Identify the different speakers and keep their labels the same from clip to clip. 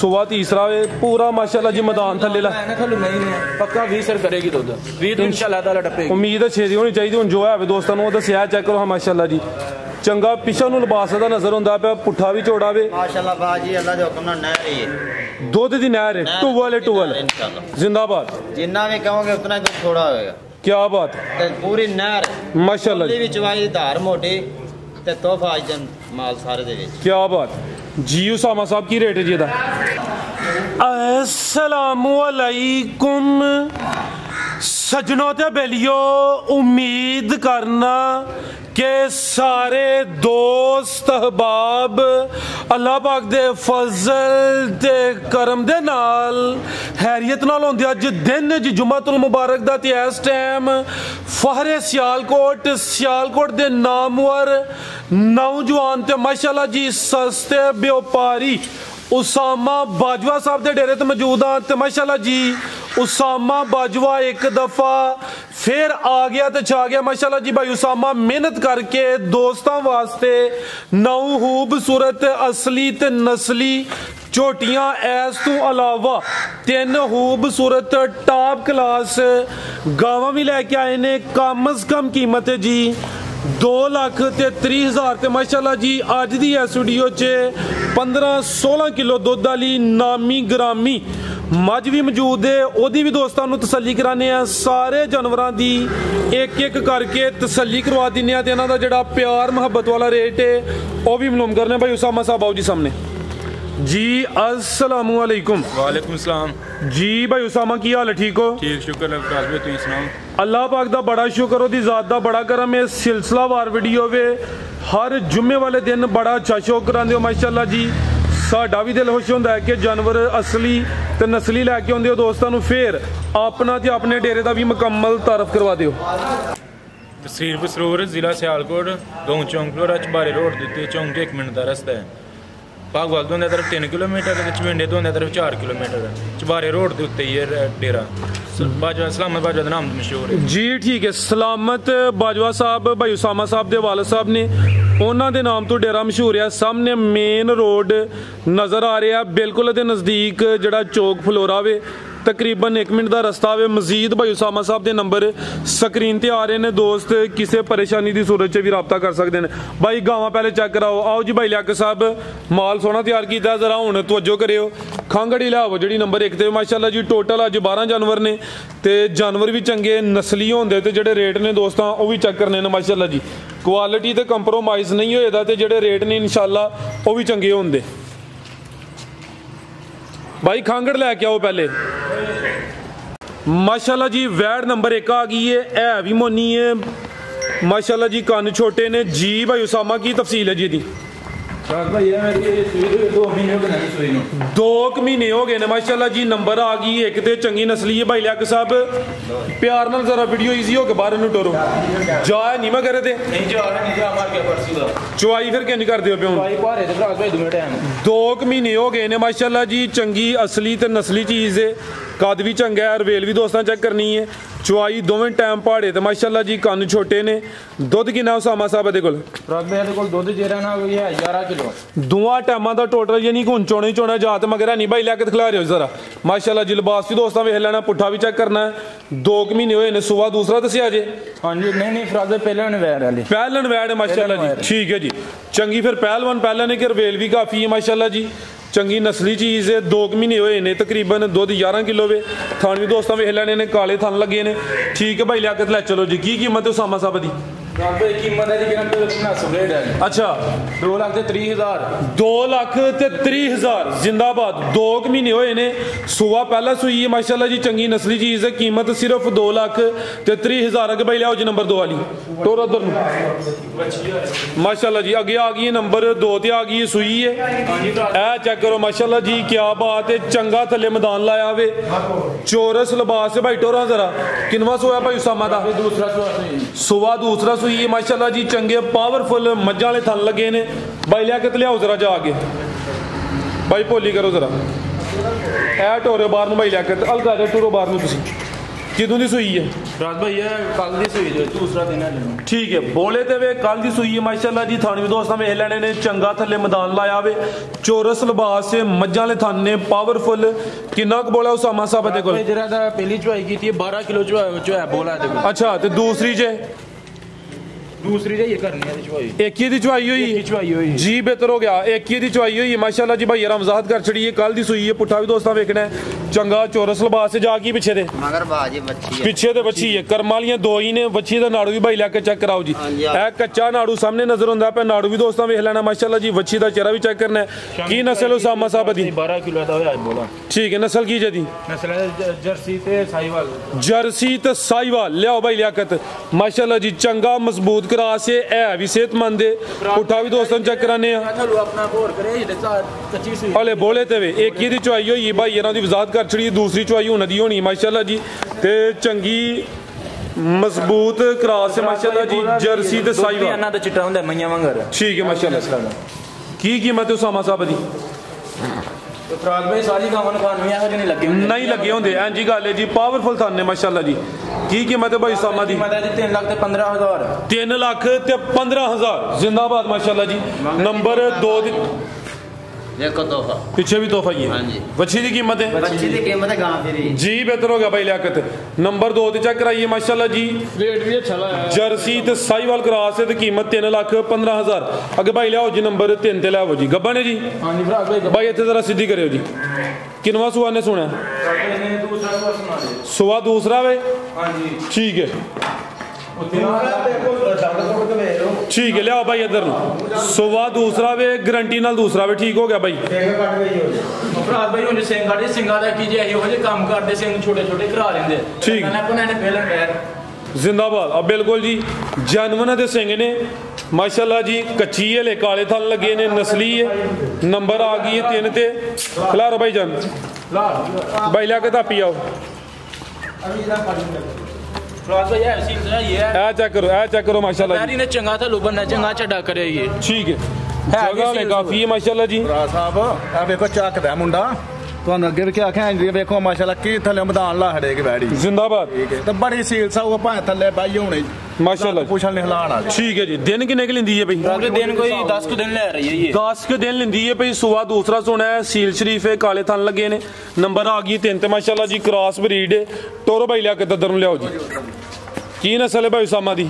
Speaker 1: सुबह तीसरा वे पूरा माशाल्लाह जी मैदान थल्ले ला
Speaker 2: पक्का 20 सर करेगी दुध 20 तो इंशाल्लाह ताला टपेगी।
Speaker 1: उम्मीद है छेदी होनी चाहिए हुण जो है दोस्तों वो दसिया चेक करो माशाल्लाह जी चंगा पिछा नूं लिबास दा नजर हुंदा पिया पुट्ठा भी चौड़ा वे
Speaker 3: माशाल्लाह बाजी अल्लाह दे हुक्म नाल नहर है
Speaker 1: दुध दी नहर है टुवल जिंदाबाद
Speaker 3: जिन्ना भी कहोगे उतना ही दूध थोड़ा होएगा।
Speaker 1: क्या बात
Speaker 3: पूरी नहर
Speaker 1: माशाल्लाह जी
Speaker 3: विच वाई धार मोटी ते तोहफा अजन माल सारे दे विच।
Speaker 1: क्या बात जी उसामा साहब की रेट है जी दा? अस्सलामु अलैकुम सजनों ते बेलियो उम्मीद करना के सारे दोस्त अहबाब अल्लाह पाक दे फजल ते करम दे नाल हैरियत नाल होंदे अज दिन जी जुम्मतुल मुबारक दा ते इस टाइम फहरे सियालकोट दे नामवर नौजवान ते माशाल्लाह जी सस्ते व्यापारी उसामा बाजवा साहब दे डेरे ते मौजूद हाँ ते माशाल्लाह जी उसामा बाजवा एक दफा फिर आ गया तो छा गया माशाल्लाह जी भाई उसामा मेहनत करके दोस्तों वास्ते नौ खूबसूरत असली ते नस्ली झोटियां ऐस तो अलावा 3 खूबसूरत टॉप क्लास गावां भी लैके आए ने कम अज कम कीमत है जी 2,30,000 ते माशाल्लाह जी अज दी इस वीडियो च 15-16 किलो दुध वाली नामी ग्रामी मज भी मौजूद है ओदी भी दोस्तों नूं तसल्ली कराने आ सारे जानवरां दी एक एक करके तसल्ली करवा दिन्ने आ ते इन्हां दा जिहड़ा प्यार मुहब्बत वाला रेट है वह भी मालूम करने भाई उसामा साहब आओ जी सामने जी अस्सलामु अलैकुम।
Speaker 2: वालेकुम सलाम
Speaker 1: जी भाई उसामा की हाल है ठीक हो?
Speaker 2: ठीक शुक्र है तुम सुनाओ।
Speaker 1: अल्लाह पाक दा बड़ा शुक्र ओदी ज़ात दा बड़ा करम है सिलसिलावार वीडियो वे हर जुम्मे वाले दिन बड़ा अच्छा शो करांदे हो माशाल्लाह जी साडा भी दिल खुश होंदा है कि जानवर असली ते नस्ली लैके आउंदे हो दोस्तां नूं फिर अपना ते अपने डेरे दा भी मुकम्मल तारफ करवा दिओ।
Speaker 2: तहसील बसरूर जिला सियालकोट गाँव चौंकलोरा चबारे रोड के उत्ते चौंक 1 मिनट का रस्ता है। भागवाल तो तरफ 3 किलोमीटर चविंडे तो तरफ 4 किलोमीटर चबारे रोड के उत्ते ही है डेरा बाजवा सलामत बाजवा नाम मशहूर है
Speaker 1: जी ठीक है। सलामत बाजवा साहब भाई उसामा साहब दे वालिद साहब ने उन्होंने दे नाम तो डेरा मशहूर है सामने मेन रोड नज़र आ रहा बिल्कुल नज़दीक जड़ा चौक फलोरा वे तकरीबन 1 मिनट का रस्ता वे मजीद भाई उसामा साहब के नंबर स्क्रीन ते आ रहे हैं दोस्त किसी परेशानी की सूरत भी रबता कर सकते हैं भाई गावां पहले चेक कराओ। आओ जी भाई लियाकत साहब माल सोना तैयार किया जरा हुण तवज्जो करियो खंगड़ी लियाओ जी नंबर 1 ते माशाल्लाह जी टोटल अज 12 जानवर ने ते जानवर भी चंगे नस्ली होंदे ते जेडे रेट ने दोस्तों वो भी चेक करने माशाल्लाह जी क्वालिटी ते कंप्रोमाइज़ नहीं होएदा ते जेडे रेट ने इंशाल्लाह वो भी चंगे होंदे। भाई खांगड़ लैके आओ पहले माशाल्लाह जी वैड नंबर 1 आ गई है भी मोनी है माशाल्लाह जी कन्न छोटे ने जी भाई उसामा की तफसील है जी दी? 2 महीने हो गए ने माशाल्लाह जी नंबर आ गई एक ते चंगी नस्ली है भाई लियाकत साहब प्यार नाल जरा वीडियो इजी हो के बाहर नूं टोरो जा नहीं मैं करे थे चुवाई फिर किंज कर दियो पियो 2 महीने हो गए ने माशाल्लाह जी चंगी असली ते नस्ली चीज़ है कद भी चंगा है रवेल भी दोस्तों चेक करनी है चुवाई दोवें टाइम पहाड़े तो माशाल्लाह जी कन्न छोटे ने दुध किन्ना उसामा साहब दे कोल?
Speaker 2: दुध जेरा ना कोई है 11 किलो
Speaker 1: दोवां टाइमां दा टोटल यानी कि हुण चोने चोना जात मगर नहीं भाई लियाकत खिला रहे हो जरा माशाल्लाह जी लिबास भी दोस्तों वेख लेना पुट्ठा भी चेक करना है 2 महीने होए ने सुबह दूसरा दसिया जे?
Speaker 2: हाँ जी नहीं फिरादे पहलन वैड
Speaker 1: माशाल्लाह जी ठीक है जी चंगी फिर पहलवान पहले ने कि रवेल भी काफ़ी है माशाल्लाह जी चंगी नस्ली चीज़ है 2 महीने होए ने तकरीबन दुध 11 किलो वे थान भी दोस्तों वेख लेने ने काले थान लगे ने ठीक है भाई लियाकत लै चलो जी की कीमत है उसामा साहब दी? अच्छा
Speaker 2: 2,30,000
Speaker 1: 2,30,000 जिंदाबाद 2 महीने होए ने सुबह पहला सुई है माशाल्लाह जी चंगी नस्ली चीज़ है कीमत सिर्फ 2,30,000 अगे भाई लियाओ जी नंबर 2 वाली टोर उधर माशाल्लाह जी अगे आ गई है नंबर 2 ते आ गई है सुई है ए चेक करो माशाल्लाह जी क्या बात है चंगा थले मैदान लाया वे चौरस लिबास है भाई टोरा जरा किनवा सोया भाई उसामा दा? सुबह दूसरा सुई है माशाल्लाह जी चंगे पावरफुल मज्जां वाले थन लगे ने भाई लियाकत लियाओ जरा जाके भाई भोली करो जरा ए टोरे बाहर भाई लियाकत हल्का जा टुरो बाहर तुसी किदों दी सूई है?
Speaker 2: रात भैया कल दी सूई जो दूसरा दिन है।
Speaker 1: ठीक है, बोले ते वे कल दी सूई है माशाल्लाह जी। थाने भी दोस्तों वेख लैने ने, चंगा थल्ले मैदान लाया वे, चौरस लिबास से मज्जां ले थाने ने, पावरफुल। किन्ना क बोला उसामा साहब दे कोल?
Speaker 2: जरा दा पहली चुआई की थी 12 किलो जो है बोला दे।
Speaker 1: अच्छा, ते दूसरी जे?
Speaker 2: दूसरी जे ये करनी है चुआई।
Speaker 1: एक ही दी चुआई हुई जी, बेहतर हो गया। एक ही दी चुआई हुई माशाल्लाह जी। भाई वजाहत कर छड़ी है, कल दी सूई है। पुट्ठा भी दोस्तों वेखना है, चंगा चौरस लिबास से जाके पीछे दे
Speaker 3: मगर बाजी बच्ची है,
Speaker 1: पीछे ते बच्ची है। कर्म वालियां दो ही ने। बच्ची दा नाड़ू भी भाई लैके चेक कराओ जी। ए कच्चा नाड़ू सामने नजर हुंदा पे, नाड़ू भी दोस्तों वेख लेना माशाल्लाह जी। बच्ची दा चेहरा भी चेक करना है। की नस्ल उसामा साहब दी?
Speaker 2: 12 किलो दा होया बोला।
Speaker 1: ठीक है, नस्ल की जदी?
Speaker 2: नस्ल जर्सी ते साहिवाल।
Speaker 1: जर्सी ते साहिवाल लियाओ भाई लियाकत माशाल्लाह जी। चंगा मजबूत क्रास है भी सेहतमंद है। पुट्ठा भी दोस्तों चेक कराने
Speaker 2: अपना बोर करे कच्ची सूई
Speaker 1: हले बोले ते वे एक ही दी चुआई हुई भाई इन्हां दी वजाहत कर छड़ी। दूसरी चुआई होने दी होनी माशाल्लाह जी। ते चंगी मजबूत क्रास है माशाल्लाह जी। जर्सी ते साहिवाल
Speaker 2: ना तो चिट्टा हुंदा मैया वांगर।
Speaker 1: ठीक है माशाल्लाह। की कीमत है उसामा साहब दी?
Speaker 2: तो फराज भाई सारी गावां खान में नहीं लगे
Speaker 1: नहीं लगे होंदे एं जी गल है जी। पावरफुल थाने माशाल्लाह जी। की कीमत है भाई उसामा दी?
Speaker 2: 3 लाख ते 15,000।
Speaker 1: 3 लाख ते 15,000 जिंदाबाद माशाल्लाह जी। नंबर 2
Speaker 3: देखो तोहफा
Speaker 1: पीछे भी तोहफा ही है।
Speaker 3: हाँ जी।
Speaker 1: बच्ची की कीमत है?
Speaker 3: बच्ची की कीमत है गांव फिरी
Speaker 1: जी, बेहतर हो गया भाई लियाकत। नंबर 2 चेक कराइए माशाल्लाह जी।
Speaker 2: रेट भी अच्छा है।
Speaker 1: जर्सी ते साहिवाल क्रॉस है, कीमत 3 लाख 15,000। अगे भाई लियाओ जी नंबर 3 ते लियाओ जी। गब्बा ने जी?
Speaker 2: हां जी फराज भाई।
Speaker 1: भाई इत्थे जरा सीधी करियो जी। किनवा सुआ ने सुना?
Speaker 2: दूसरा सुना दे।
Speaker 1: सुआ दूसरा वे?
Speaker 2: हां जी
Speaker 1: ठीक है, ठीक है लियाओ भाई इधर सुबह दूसरा वे गारंटी नाल दूसरा वे। ठीक हो गया भाई।
Speaker 2: फराज भाई हुन सिंह काटे सिंगा दा की जे एहो जे काम करदे सिंह छोटे छोटे करा लेंदे।
Speaker 1: ठीक
Speaker 2: मैंने अपने ने पहले पैर
Speaker 1: जिंदाबाद। अब बिल्कुल जी जानवर दे सिंह ने माशाल्लाह जी। कच्ची है ले काले थल लगे ने, नस्ली है। नंबर आ गई है 3 ते। खिलारो भाई जान भाई लिया के तापी आओ।
Speaker 2: फराज भाई ये सीन ये है।
Speaker 1: ए चेक करो माशाल्लाह जी।
Speaker 2: यार इने चंगा था लोबन ने चंगा चढ़ा करे ये।
Speaker 1: ठीक है, जगह ले काफी है माशाल्लाह जी।
Speaker 4: साहब आ देखो ਚੱਕਦਾ ਮੁੰਡਾ ਤੁਹਾਨੂੰ ਅੱਗੇ ਵੀ ਕੀ ਆਖਿਆ ਜੀ। ਵੇਖੋ ਮਾਸ਼ਾਅੱਲਾ ਕੀ ਥੱਲੇ ਮੈਦਾਨ ਲਾ ਖੜੇ ਕੇ ਬੈੜੀ।
Speaker 1: जिंदाबाद।
Speaker 4: ਠੀਕ ਹੈ ਤੇ ਬੜੀ ਸੀਲ ਸਾ ਉਹ ਭਾਵੇਂ ਥੱਲੇ ਬਾਈ ਹੋਣੇ
Speaker 1: माशाल्लाह
Speaker 4: ਪੁੱਛਣ ਨੇ ਹਲਾਣ ਆ।
Speaker 1: ठीक है जी। दिन किन्ने की लेंदी है भाई?
Speaker 2: पूरे दिन कोई 10 को दिन ले रही है ये।
Speaker 1: 10 के दिन लेंदी है भाई। सुबह दूसरा सोना है, सील शरीफ है, काले थन लगे ने। नंबर आ गई 3 ते माशाल्लाह जी। क्रॉस ब्रीड है। टोरो भाई लिया के ददर लियाओ जी। की नस्ल है भाई उसामा दी?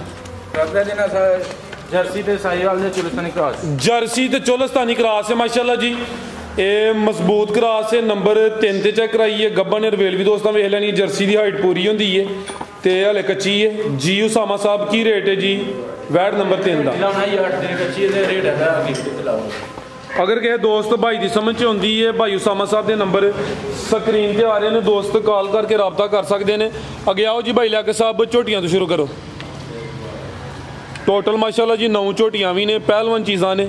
Speaker 2: जर्सी ते साहिवाल दे चोलस्तानी क्रॉस।
Speaker 1: जर्सी ते चोलस्तानी क्रॉस है माशाल्लाह जी। ये मजबूत क्रॉस है। नंबर 3 ते चेक कराइए। गब्बा ने रवेल भी दोस्तों वेख लैनी। जर्सी की हाइट पूरी होंदी है ते हले कच्ची है जी। उसामा साहब की रेट है जी वैट नंबर 3 का? अगर किसी दोस्त भाई की समझ च आती है भाई उसामा साहब के नंबर स्क्रीन पर आ रहे हैं, दोस्त कॉल करके रबता कर सकते हैं। अगे आओ जी भाई लियाकत साहब झोटियां तो शुरू करो। टोटल माशाल्लाह जी 9 झोटियां भी ने, पहलवान चीज़ां ने।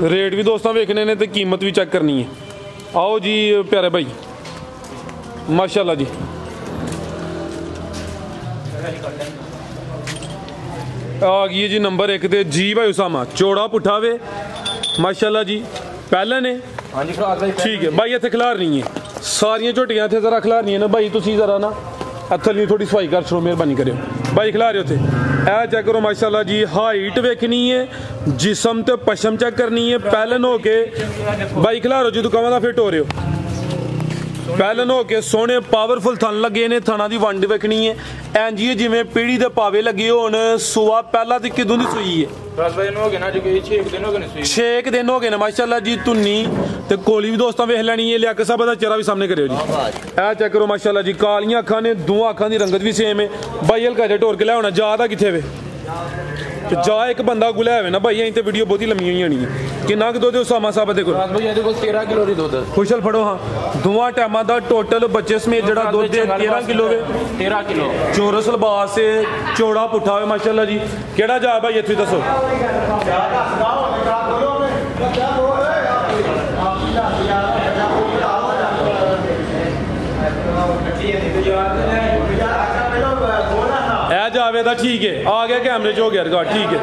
Speaker 1: रेट भी दोस्तों वेखने ने तो कीमत भी चेक करनी है। आओ जी प्यारे भाई माशाल्लाह जी। आ गई है जी नंबर 1 ते जी भाई उसामा। चौड़ा पुट्ठा वे माशाल्लाह जी। पहले ने
Speaker 2: हां जी फराज भाई।
Speaker 1: ठीक है भाई, इत्थे खिलार नहीं है सारियां झोटियां इत्थे जरा खिलार नहीं है ना भाई। तुसी जरा ना थल्ली थोड़ी सफाई कर छो, मेहरबानी करियो भाई। खिला रहे हो ए चेक करो माशाल्लाह जी। हाइट वेखनी है, जिसम ते पशम चेक करनी है। पहलन हो के भाई खिला रहे हो जी, दुकान का फिट हो रहे हो। पहलन हो के सोने पावरफुल थन लगे ने। थना की वंड वेखनी है एंज ही जिवें पीढ़ी दे पावे लगे होन। सुबह पहला तो किदों दी सूई है?
Speaker 2: 10 दिन हो गए ना जी। 6 दिन हो गए।
Speaker 1: 6 दिन हो गए माशाल्लाह जी। धुन्नी ते कोली भी दोस्तों वेख लैनी है। लियाकत साहब दा चेहरा भी सामने करियो जी। ए चेक करो माशाल्लाह जी। कालियां अखां ने, दो अखां दी रंगत भी सेम है भाई। हल्का जिहा टोर के लिया होना। जा दा किथे वे जा एक बंदा गुला है ना भाई। अं तो वीडियो बहुत ही लम्मी हुई होनी है। किन्ना दुध उसामा साहब देखो
Speaker 2: 13 किलो दी दुध।
Speaker 1: खुशल फड़ो हाँ। दोवां टाइमां दा टोटल बच्चे समेत जेड़ा दुध है 13 किलो वे।
Speaker 2: 13 किलो
Speaker 1: चौरस लिबास है, चौड़ा पुट्ठा है माशाल्लाह जी। केड़ा जा भाई इत्थे दसो? ए जावे दा ठीक है। आ गया कैमरे च हो गया रिकॉर्ड। ठीक है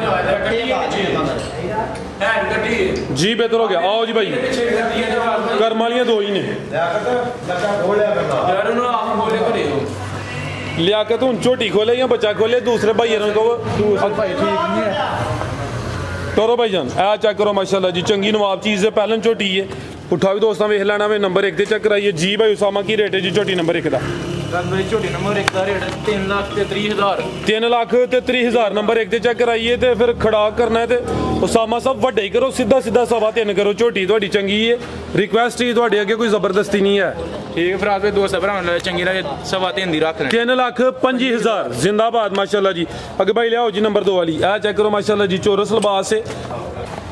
Speaker 1: जी, बेहतर हो गया। आओ जी भाई। कर्म वालियां 2 ही ने। लियाकत हूँ झोटी खोले या बच्चा खोले दूसरे भाई को
Speaker 4: भाई ठीक नहीं है
Speaker 1: टोरो भाई जान ऐ चेक करो माशाल्लाह जी चंगी नवाब चीज़ है पहलन झोटी है पुट्ठा भी दोस्तों वेख लेना वे नंबर 1 ते चेक कराइए जी भाई उसामा की रेट है जी झोटी नंबर 1 का
Speaker 2: झोटी नंबर 1 का रेट 3,30,000
Speaker 1: 3,30,000 नंबर 1 ते चेक कराइए तो फिर खड़ा करना है तो उसामा साहब वड्डे ही करो सीधा सीधा 3.5 करो झोटी थोड़ी चंगी है रिक्वेस्ट ही थोड़ी अगे कोई जबरदस्ती नहीं है
Speaker 2: ठीक है फिर दो सफर चंगी लगे 3.5 दी रख
Speaker 1: 3,25,000 जिंदाबाद माशाल्लाह जी अगे भाई लियाओ जी नंबर 2 वाली आ चेक करो माशाल्लाह जी चोरस लिबास है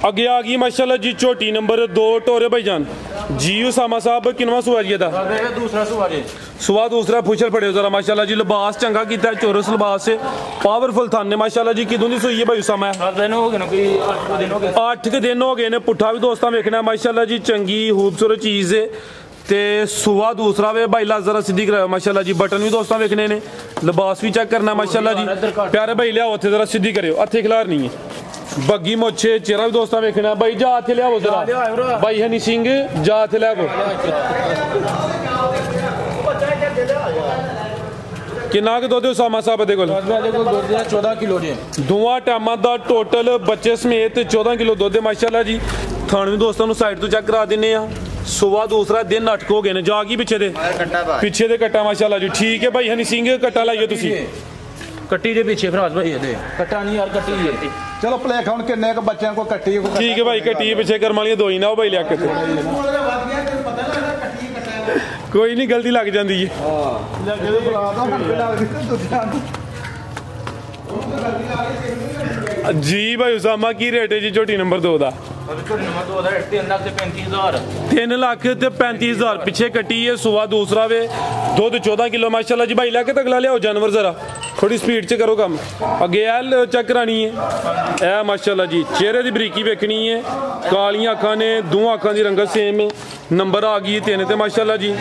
Speaker 1: अगे आ गई माशाल्लाह जी झोटी नंबर 2 टोरे भाईजान जी उसामा साहब किनवा सुआ जी दा
Speaker 2: दूसरा
Speaker 1: सुआ दूसरा फुशल पड़े जरा माशाल्लाह जी लिबास चंगा कीता है चोरस लिबास है पावरफुल थाने माशाल्लाह जी किदों दी सुई है भाई उसामा
Speaker 2: 8 दिन हो
Speaker 1: गए ने पुट्ठा भी दोस्तां वेखना माशाल्लाह जी चंगी खूबसूरत चीज़ है ते सुआ दूसरा वे भाई ला जरा सीधी कराओ माशाल्लाह जी बटन भी दोस्तों वेखने ने लिबास भी चेक करना माशाल्लाह जी प्यारे भाई लियाओ उत्थे जरा सीधी करियो हथे खिलार नहीं है बग्गी मोछे चेहरा भी दोस्तों वेखना भाई जा हथे लियाओ जरा भाई हनी सिंह जा हथे लियाओ किन्ना के दुध उसामा साहब दे कोल
Speaker 2: 14 किलो जी
Speaker 1: दोवां टाइमां दा टोटल बच्चे समेत 14 किलो दुध है माशाल्लाह जी थान भी दोस्तों साइड तो चेक करा दिने आ सुबह दूसरा दिन 8 हो गए ने जागी पिछे दे कट्टा माशाल्लाह जी ठीक है भाई हनी सिंह कट्टा लाइए तुसी
Speaker 2: कट्टी दे पीछे फराज भाई दे कट्टा नहीं यार कट्टी है
Speaker 4: चलो भलेखा हुण किन्ने क बच्चों को कट्टी
Speaker 1: ठीक है भाई कट्टी पीछे कर्म वाली दो ही ना भाई लिया के कोई नहीं गलती लग जाती है जी भाई उसामा की रेट है जी झोटी नंबर 2 का 3,35,000 पीछे कट्टी है सुबह दूसरा वे दुध 14 किलो माशाल्लाह जी भाई लैके तगला लियाओ जानवर जरा थोड़ी स्पीड च करो काम अगे एल चेक करानी है ए माशाल्लाह जी चेहरे की बरीकी वेखनी है कालियां अखां ने दोवां अखां की रंगत सेम है नंबर आ गई 3 ते माशाल्लाह जी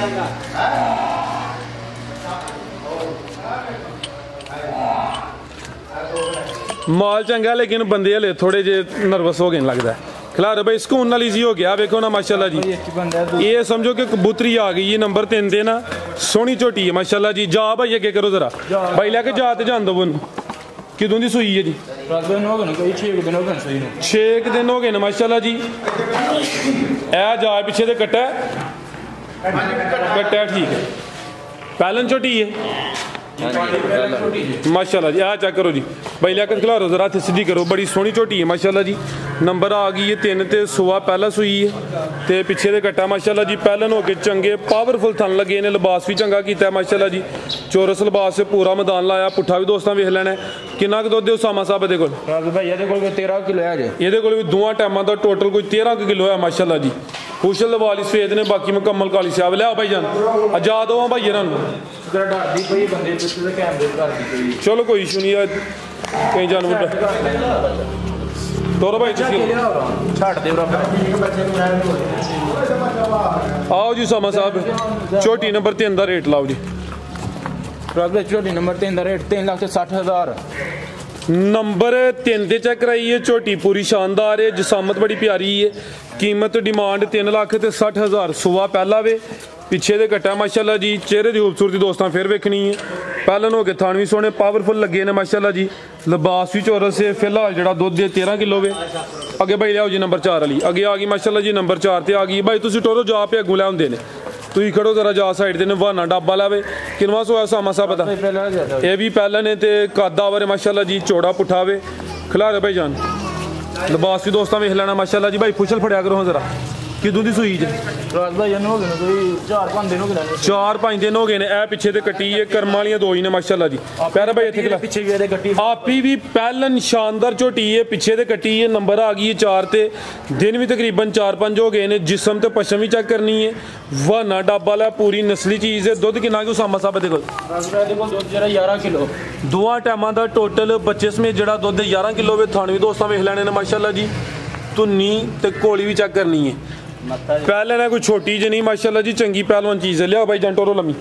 Speaker 1: माल चंगा लेकिन बंदे हले थोड़े जे नर्वस हो गए लगता है खिलार भाई सुकून नाल इजी हो गया वेखो ना माशाल्लाह जी ये समझो कि कबूतरी आ गई है नंबर 3 दे ना सोहनी झोटी है माशाल्लाह जी जा भाई अगे करो जरा भाई लैके जा ते जान दो किदों दी सुई है जी 6 दिन हो गए ना माशाल्लाह जी ए जा पिछे ते कट्टा ठीक है पहलन झोटी है माशाल्लाह जी आ चेक करो जी भाई लियाकत खिलारो जरा हथ सीधी करो बड़ी सोहनी झोटी है माशाल्लाह जी नंबर आ गई है 3 ते सुआ पहला सुई है ते पिछे दे कट्टा माशाल्लाह जी पहलन हो के चंगे पावरफुल थन लगे ने लिबास भी चंगा कीता है माशाल्लाह जी चोरस लिबास से पूरा मैदान लाया पुट्ठा भी दोस्तां वेख लेना किन्ना क दुध उसामा साहब दे कोल
Speaker 2: भाई ये कोल 13 किलो है जी
Speaker 1: ये कोल भी दोवां टाइमां दा टोटल कोई 13 किलो है माशाल्लाह जी खुशल वाली सफेद ने बाकी मुकम्मल काली स्याब लिया भाई जान आजाद हो भाई चलो कोई इशू नहीं है कई जानवर तोरो भाई आओ जी उसामा साहब छोटी नंबर 3 का रेट लाओ जी
Speaker 2: छोटी नंबर 3 का रेट 3,60,000
Speaker 1: नंबर 3 ते चेक कराइए झोटी पूरी शानदार है जिसामत बड़ी प्यारी है कीमत डिमांड 3,60,000 सुबह पहला वे पिछे दे कट्टा माशाल्लाह जी चेहरे की खूबसूरती दोस्तां फिर वेखनी है पहलन हो के थान भी सोने पावरफुल लगे ने माशाल्लाह जी लिबास भी चौरस है फिलहाल जरा दुध 13 किलो वे अगे भाई लियाओ जी नंबर 4 वाली अगे आ गई माशाल्लाह जी नंबर 4 ते आ गई भाई तुसी टोरो जा पे अगू लै होंदे ने तुसी खड़ो जरा जा साइड ते नवाना डब्बा लावे किनवा सोया सामा सा पता ये भी पहला ने ते कादा वारे माशाल्लाह जी चौड़ा पुठावे खिलारे भाई जान लिबास भी दोस्तां वेख लेना माशाल्लाह जी भाई फुशल फड़िया करो जरा किदों दी सुई जी 4-5 दिन हो गए ने ए पिछे ते कट्टी है कर्म वालियां दो ही ने माशाल्लाह जी प्यारा भाई इत्थे खिला
Speaker 2: पिछे भी कट्टी
Speaker 1: आपी भी पहलन शानदार झोटी है पिछे ते कट्टी है नंबर आ गई है 4 ते दिन भी तकरीबन 4-5 हो गए ने जिस्म ते पशम भी चेक करनी है वाना डब्बा ला पूरी नस्ली चीज़ है दुध किन्ना कि उसामा साहब दे कोल
Speaker 2: 11 किलो
Speaker 1: दोवां टाइमां दा टोटल बच्चे समेत जेड़ा दुध 11 किलो वे थान भी दोस्तां वेख लैणे ने माशाल्लाह जी धुन्नी ते कोली भी चेक करनी है पहले ना कोई छोटी जी नहीं माशाल्लाह जी चंगी पहलवान चीज़ है लिया भाई जंटोरो लम्मी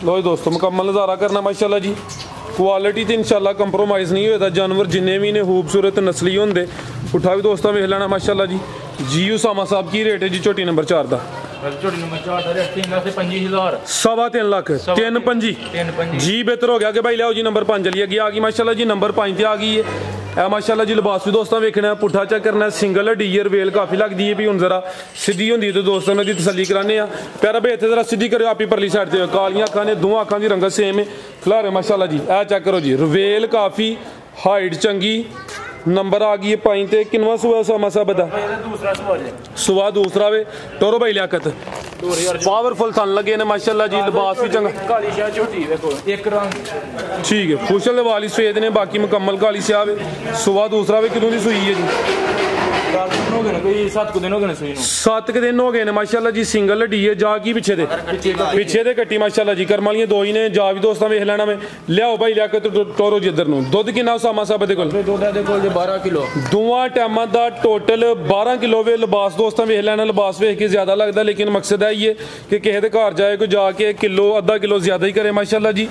Speaker 1: लो दोस्तों मुकम्मल नज़ारा करना माशाल्लाह जी क्वालिटी तो इंशाल्लाह कंप्रोमाइज़ नहीं होता जानवर जिन्ने भी ने खूबसूरत नस्ली होंगे उठा भी दोस्तों वेख लेना माशाल्लाह जी उसामा साहब की रेट है जी छोटी नंबर 4 का
Speaker 2: ਝੋਟੀ ਨੰਬਰ 4 ਦਾ ਰੇਟ 3,25,000
Speaker 1: 3.25 ਲੱਖ 3.25
Speaker 2: 3.25
Speaker 1: जी बेहतर हो गया कि भाई लियाओ जी नंबर 5 चली गई आ गई माशाल्लाह जी नंबर 5 ਤੇ ਆ ਗਈ ਹੈ ਇਹ ਮਾਸ਼ਾਅੱਲਾ ਜੀ ਲਿਬਾਸ ਵੀ ਦੋਸਤਾਂ ਵੇਖਣਾ ਪੁੱਠਾ ਚੈੱਕ ਕਰਨਾ ਸਿੰਗਲ ਡੀਅਰ ਵੇਲ ਕਾਫੀ ਲੱਗਦੀ ਹੈ ਵੀ ਹੁਣ ਜ਼ਰਾ ਸਿੱਧੀ ਹੁੰਦੀ ਤੇ ਦੋਸਤਾਂ ਨੂੰ ਦੀ ਤਸੱਲੀ ਕਰਾਣੇ ਆ ਪਿਆਰਾ ਬਈ ਇੱਥੇ ਜ਼ਰਾ ਸਿੱਧੀ ਕਰਿਓ ਆਪੀ ਪਰਲੀ ਸਾਈਡ ਤੇ ਕਾਲੀਆਂ ਅੱਖਾਂ ਨੇ ਦੋਵਾਂ ਅੱਖਾਂ ਦੀ ਰੰਗਤ ਸੇਮ ਹੈ ਖਿਲਾਰੇ ਮਾਸ਼ਾਅੱਲਾ ਜੀ ਇਹ ਚੈੱਕ ਕਰੋ ਜੀ ਰਵੇਲ ਕਾਫੀ ਹਾਈਟ ਚੰਗੀ नंबर आ गई है 5 ਤੇ ਕਿੰਨਵਾ ਸੁਆ ਸਾਮਾ ਸਾਹਿਬ ਦਾ
Speaker 2: ਦੂਸਰਾ ਸਵਾਲ ਹੈ
Speaker 1: ਸੁਆ ਦੂਸਰਾ ਵੇ ਟੋਰੋ ਭਾਈ ਲਿਆਕਤ
Speaker 2: 2000
Speaker 1: ਪਾਵਰਫੁਲ ਥਣ ਲੱਗੇ ਨੇ ਮਾਸ਼ਾਅੱਲਾ ਜੀ ਲਿਬਾਸ ਵੀ ਚੰਗਾ
Speaker 2: ਕਾਲੀ ਸ਼ਾਹ ਝੋਟੀ ਵੇਖੋ ਇੱਕ ਰੰਗ
Speaker 1: ठीक है खुशल वाली सफेद ने बाकी मुकम्मल काली स्याह सुबह दूसरा भी कितों की सुई है जी
Speaker 2: 7 दिन हो गए सही
Speaker 1: 7 दिन हो गए ने माशाल्लाह जी सिंगल हड्डी है जा की पीछे दे कट्टी माशाल्लाह जी करम वालियां दो ही ने जा भी दोस्तां वेख लेना में लियाओ भाई लिया के टोरो जी इधर नु दुध किन्ना सामा साहब दे कोल
Speaker 2: ਦੁੱਧ ਦੇ ਕੋਲ 12 ਕਿਲੋ
Speaker 1: दोवां टाइमां दा टोटल 12 किलो वे लिबास दोस्तां वेख लेना लिबास वेख के ज्यादा लगदा लेकिन मकसद है ये कि किसी दे घर जाए कोई जाके किलो आधा किलो ज्यादा ही करे माशाल्लाह जी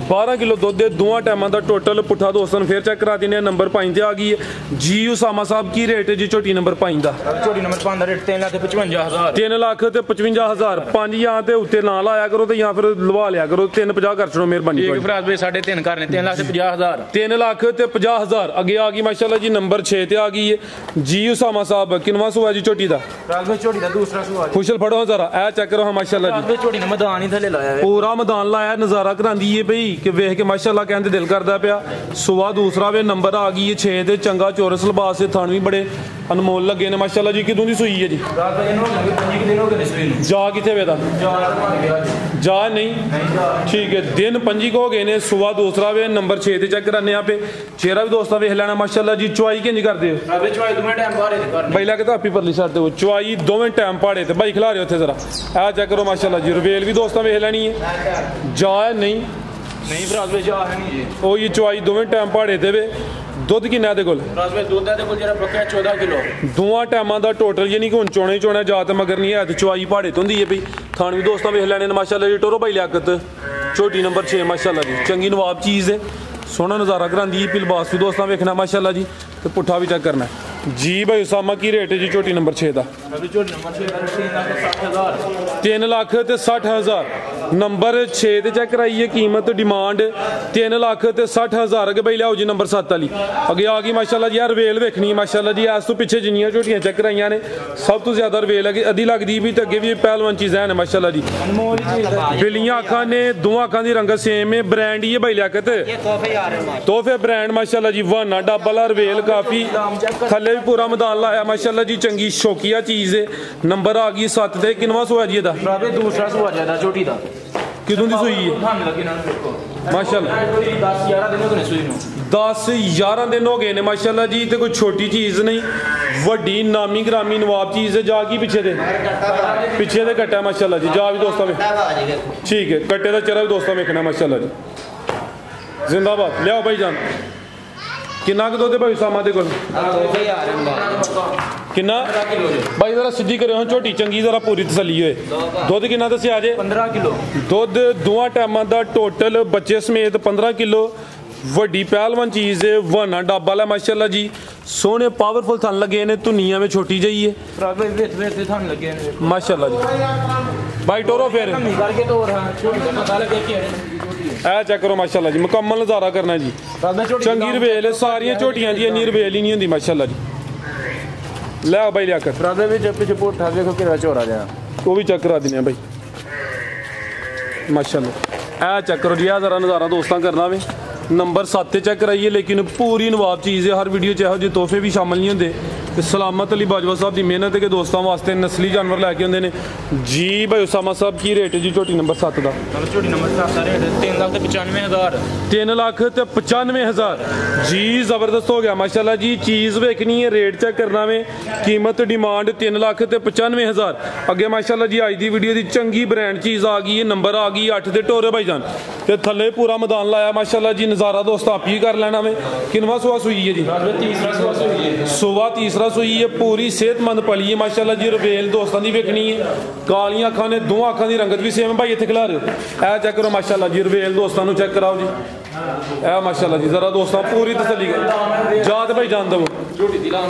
Speaker 1: 12 किलो दुध दे दोवां टाइमां दा टोटल पुट्ठा दोस्तां फिर चेक करा दिने नंबर 5 ते आ गई है जी उसामा साहब की रेट है जी छोटी नंबर 5 दा
Speaker 2: ਝੋਟੀ ਨੰਬਰ 5 ਦਾ ਰੇਟ 3,55,000
Speaker 1: 3 ਲੱਖ ਤੇ 55,000 5 ਜਾਂ ਤੇ ਉੱਤੇ ਨਾ ਲਾਇਆ ਕਰੋ ਤੇ ਜਾਂ ਫਿਰ ਲਵਾ ਲਿਆ ਕਰੋ 350 ਕਰ ਛੜੋ ਮਿਹਰਬਾਨੀ
Speaker 2: ਇੱਕ ਫਰਾਜ਼ ਵੀ 3.5 ਕਰਨੇ 3,50,000
Speaker 1: 3 ਲੱਖ ਤੇ 50,000 ਅੱਗੇ ਆ ਗਈ ਮਾਸ਼ਾਅੱਲਾ ਜੀ ਨੰਬਰ 6 ਤੇ ਆ ਗਈ ਹੈ ਜੀ ਉਸਾਮਾ ਸਾਹਿਬ ਕਿੰਨਵਾ ਸੂਆ ਜੀ ਝੋਟੀ ਦਾ
Speaker 2: ਫਰਾਜ਼ ਵੀ ਝੋਟੀ ਦਾ ਦੂਸਰਾ ਸਵਾਲ
Speaker 1: ਖੁਸ਼ਲ ਫੜੋ ਜ਼ਰਾ ਇਹ ਚੈੱਕ ਕਰੋ ਮਾਸ਼ਾਅੱਲਾ ਜੀ
Speaker 2: ਫਰਾਜ਼ ਝੋਟੀ ਨੇ ਮੈਦਾਨ ਹੀ ਥੱਲੇ ਲਾਇਆ ਹੈ
Speaker 1: ਪੂਰਾ ਮੈਦਾਨ ਲਾਇਆ ਨਜ਼ਾਰਾ ਕਰਾਂਦੀ ਏ ਬਈ ਕਿ ਵੇਖ ਕੇ ਮਾਸ਼ਾਅੱਲਾ ਕਹਿੰਦੇ ਦਿਲ ਕਰਦਾ ਪਿਆ ਸੂਆ ਦੂਸਰਾ ਵੇ ਨੰਬਰ ਆ ਗਈ ਹੈ 6 ਤੇ ਚੰਗਾ ਚੋਰਸ ਲਿਬਾਸ ਦੇ ਥਣ ਵੀ ਬੜੇ ਅਨਮੋਲ ਲੱਗੇ ਨੇ ਮਾਸ਼ਾਅੱਲਾ ਜੀ ਕਿਦੋਂ ਦੀ ਸੂਈ ਹੈ ਜੀ
Speaker 2: ਰਾਤ ਦਾ ਇਹਨੂੰ 5 ਦਿਨ ਹੋ ਗਏ ਸਵੇਰ ਨੂੰ
Speaker 1: ਜਾ ਕਿੱਥੇ ਵੇ ਦਾ ਜਾ ਨਹੀਂ ਠੀਕ ਹੈ ਦਿਨ 5 ਹੋ ਗਏ ਨੇ ਸੂਆ ਦੂਸਰਾ ਵੇ ਨੰਬਰ 6 ਤੇ ਚੈੱਕ ਕਰਨੇ ਆਪੇ ਚਿਹਰਾ ਵੀ ਦੋਸਤਾਂ ਵੇਖ ਲੈਣਾ ਮਾਸ਼ਾਅੱਲਾ ਜੀ ਚੁਆਈ ਕਿੰਜ ਕਰਦੇ ਹੋ
Speaker 2: ਰਾਤ ਚੁਆਈ ਦੋਵੇਂ ਟਾਈਮ ਬਾਹਰ ਦੇ ਕਰਨੇ
Speaker 1: ਬਈ ਲਾ ਕੇ ਤਾਂ ਆਪੀ ਪਰਲੀ ਛੱਡ ਦਿਓ ਚੁਆਈ ਦੋਵੇਂ ਟਾਈਮ ਪਾੜੇ ਤੇ ਬਾਈ ਖਿਲਾ ਰਹੇ ਉੱਥੇ ਜ਼ਰਾ ਆ ਚੈੱਕ ਕਰੋ ਮਾਸ਼ਾਅੱਲਾ ਜੀ ਰਵੇਲ ਵੀ ਦੋਸਤਾਂ ਵੇਖ ਲੈਣੀ ਹੈ ਜਾ ਨਹੀਂ
Speaker 2: ਫਰਾਜ਼ ਵਿੱਚ ਜਾ ਹੈ ਨਹੀਂ ਜੀ
Speaker 1: ਉਹ ਇਹ ਚੁਆਈ ਦੋਵੇਂ ਟਾਈਮ ਪਾੜੇ ਤੇ ਵੇ ਦੁੱਧ ਕਿੰਨਾ ਦੇ ਕੋਲ
Speaker 2: ਫਰਾਜ਼ ਵਿੱਚ ਦੁੱਧ ਦੇ ਕੋਲ ਜਿਹੜਾ ਬੱਕਰਾ 14 ਕਿਲੋ
Speaker 1: ਦੋਵਾਂ ਟਾਈਮਾਂ ਦਾ ਟੋਟਲ ਯਾਨੀ ਕਿ ਹੁਣ ਚੋਣੇ ਚੋਣਾ ਜਾ ਤੇ ਮਗਰ ਨਹੀਂ ਹੈ ਤੇ ਚੁਆਈ ਪਾੜੇ ਤੋਂ ਹੁੰਦੀ ਹੈ ਬਈ ਖਾਣ ਵੀ ਦੋਸਤਾਂ ਵੇਖ ਲੈਣੇ ਨੇ ਮਾਸ਼ਾਅੱਲਾ ਜੀ ਟੋਰੋ ਭਾਈ ਲਿਆਕਤ ਛੋਟੀ ਨੰਬਰ 6 ਮਾਸ਼ਾਅੱਲਾ ਜੀ ਚੰਗੀ ਨਵਾਬ ਚੀਜ਼ ਹੈ ਸੋਹਣਾ ਨਜ਼ਾਰਾ ਕਰਾਂਦੀ ਹੈ ਲਿਬਾਸ ਵੀ ਦੋਸਤਾਂ ਵੇਖਣਾ ਮਾਸ਼ਾਅੱਲਾ ਜੀ ਤੇ ਪੁੱਠਾ ਵੀ ਚੈੱਕ ਕਰਨਾ जी भाई उसामा की रेट है जी छोटी नंबर 6 का 3 लाख ते 60,000 नंबर 6 ते चेक कराइए कीमत डिमांड 3 लाख ते 60,000 अगे भाई लियाओ जी नंबर 7 वाली अगे आ गई माशाल्लाह जी यार रवेल वेखनी माशाल्लाह जी इस तो पिछे जिन्नियां झोटियां चेक कराइयां ने सब तो ज्यादा रवेल है अद्धी लगदी भी ते अगे भी पहलवान चीज़ है माशाल्लाह जी बिलियां अखां ने दोवां अखां दी रंगत सेम है ब्रांड ही है भाई लियाकत तोहफे ब्रांड माशाल्लाह जी वाना डबल रवेल काफी थले भी पूरा मैदान लाया माशाल्लाह जी चंगी शौकिया चीज है नंबर आ गई 7 ते किनवा सुआ जी दा
Speaker 2: दूसरा सुआ ज्यादा छोटी दा
Speaker 1: किदों दी सुई है
Speaker 2: थान लगे ना देखो
Speaker 1: माशाल्लाह
Speaker 2: 10-11 दिन हो गए सुई नु
Speaker 1: 10-11 दिन हो गए ने माशाल्लाह जी ते कोई छोटी चीज नहीं वड्डी नामी ग्रामी नवाब चीज है जागी पीछे दे कट्टा माशाल्लाह जी जा भी दोस्तों में ठीक है कट्टे दा चेहरा भी दोस्तों वेखना माशाल्लाह जी जिंदाबाद लियाओ भाई जान किन्ना क दुध भाई सामा दे कोल किन्ना भाई जरा सीधी करो हाँ झोटी चंगी जरा पूरी तसली होए दुध किन्ना दस्या जे
Speaker 2: 15 किलो
Speaker 1: दुध दोवां टाइमां दा टोटल बच्चे समेत 15 किलो वड्डी पहलवान चीज है वाना डब्बा है माशाल्लाह जी सोहने पावरफुल थन लगे ने धुनिया में छोटी जाइए
Speaker 2: थान लगे
Speaker 1: माशाल्लाह जी भाई टोरो फिर
Speaker 2: करके तो
Speaker 1: ए चेक करो माशाल्लाह जी मुकम्मल नज़ारा करना जी चंगी रवेल सारियां झोटियां दी इन्नी रवेल ही नहीं होंदी माशाल्लाह जी ले भाई लिया कर
Speaker 2: पिछे पुट्ठा देखो किरा चोरा जा
Speaker 1: वो भी चेक करा दिने भाई माशाल्लाह ए चेक करो जी जरा नज़ारा दोस्तां करना वे नंबर 7 चेक कराइए लेकिन पूरी नवाब चीज़ है हर वीडियो चाहे जो तोहफे भी शामिल नहीं होंगे तो सलामत अली बाजवा साहब की मेहनत है कि दोस्तों वास्ते नस्ली जानवर लैके आते हैं जी भाई उसामा साहब की रेट है जी झोटी नंबर 7 का
Speaker 2: झोटी नंबर 7 का रेट 3,95,000
Speaker 1: 3,95,000 जी ज़बरदस्त हो गया माशाल्लाह जी चीज़ वेखनी है रेट चेक करना वे कीमत डिमांड 3,95,000 अगे माशाल्लाह जी अज की वीडियो की चंगी ब्रांड चीज़ आ गई है नंबर आ गई 8 के टोरे भाई जान ते थले पूरा मैदान लाया माशाल्लाह जी नज़ारा दोस्तों आप ही कर लेना वे किनवा सुआ सुई है जी सुबह तीसरा सुई है पूरी सेहतमंद पली है माशाल्लाह जी रवेल दोस्तों की वेखनी है कालियां अखां ने दो अखां की रंगत भी सेम भाई इत्थे खिला रहे हो ए चेक करो माशाल्लाह जी रवेल दोस्तों चेक कराओ जी ए माशाल्लाह जी जरा दोस्तों पूरी तसली जात भाई जान दो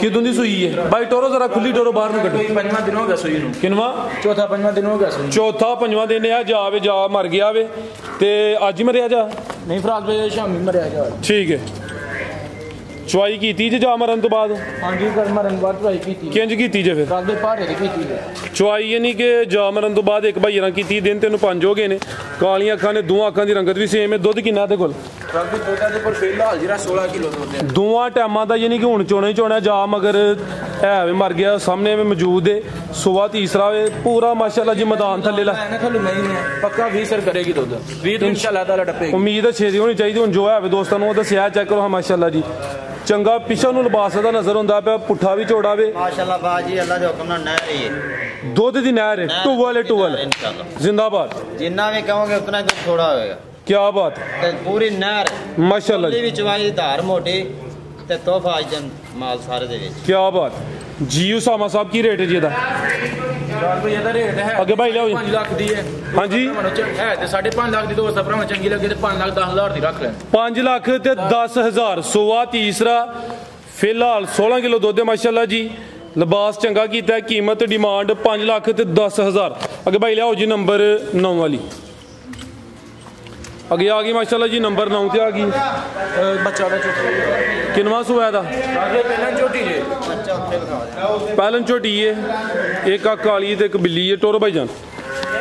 Speaker 1: कितों दी सूई है भाई टोरो जरा खुली टोरो बाहर नु कड्डो
Speaker 2: पंजवां दिन हो गया सूई नूं
Speaker 1: किनवा
Speaker 2: चौथा पंजवां दिन हो गया सूई
Speaker 1: चौथा पंजवां दिन है जा वे जा मर गया वे ते अज ही मरिया जा
Speaker 2: नहीं फराक वे शामी मरिया जा
Speaker 1: ठीक है चवाई कीती जे जा मरन तो बाद
Speaker 2: हां जी कर मरन बाद चवाई कीती
Speaker 1: किंज कीती जे फिर
Speaker 2: रात दे पहाड़े दी कीती
Speaker 1: चवाई यानी कि जा मरन तो बाद एक भाईरा कीती दिन तेन 5 हो गए ने कालियां अखां ने दोवां अखां दी रंगत भी सेम है दुध किन्ना ते कोल
Speaker 2: रात दे दुध दे पर फिलहाल जरा 16 किलो दुध है
Speaker 1: दोवां टाइमां दा यानी कि हुण चोणे ही चोणा जा मगर है वे मर गया सामने में मौजूद है सुबह तीसरा वे पूरा माशाल्लाह जी मैदान थल्ले ला
Speaker 2: ना खलू नहीं है पक्का 20 सर करेगी दुध 20 इंशाल्लाह ताला टपेगी
Speaker 1: उम्मीद है छेदी होनी चाहिए हुण जो है वे दोस्तां नु दस्सिया चेक करो माशाल्लाह जी चंगा पिछा नु लिबास दा नजर हुंदा पे पुट्ठा भी चौड़ा वे
Speaker 3: माशाल्लाह बाजी अल्लाह दे हुक्म नाल नहर ही है
Speaker 1: दुध दी नहर है टूवल है टूवल जिंदाबाद
Speaker 3: जिन्ना भी कहोगे उतना ही दुध थोड़ा होएगा
Speaker 1: क्या बात
Speaker 3: ते पूरी नहर
Speaker 1: माशाल्लाह
Speaker 3: भी चवाई धार मोटी ते तोहफा अजन माल सारे दे विच
Speaker 1: क्या बात जी उसामा साहब की रेट है जी दा
Speaker 2: ਇਹਦਾ ਰੇਟ ਹੈ
Speaker 1: ਅੱਗੇ ਭਾਈ ਲਿਆਓ ਜੀ
Speaker 2: 5 ਲੱਖ ਦੀ ਹੈ
Speaker 1: ਹਾਂਜੀ
Speaker 2: ਹੈ ਤੇ 5.5 ਲੱਖ ਦੀ ਦੋਸਤ ਭਰਾਵਾਂ ਚੰਗੀ ਲੱਗੇ ਤੇ 5 ਲੱਖ 10 ਹਜ਼ਾਰ ਦੀ ਰੱਖ ਲੈਣ
Speaker 1: 5 ਲੱਖ ਤੇ 10,000 सोवा तीसरा फिलहाल 16 किलो दुध है माशाल्लाह जी लिबास चंगा कीता है कीमत डिमांड 5 लाख ते 10,000 अगे भाई लियाओ जी नंबर 9 वाली अगे आ गई माशाल्लाह जी नंबर 9 ते आ गई
Speaker 2: ਬੱਚਾ ਦਾ ਚੋਟੀ
Speaker 1: किनवा सुआ दा
Speaker 2: ਆਗੇ ਪਹਿਲਾਂ ਝੋਟੀ ਜੇ
Speaker 1: पहलन झोटी है एक आ काली ते एक बिल्ली है टोरो भाईजान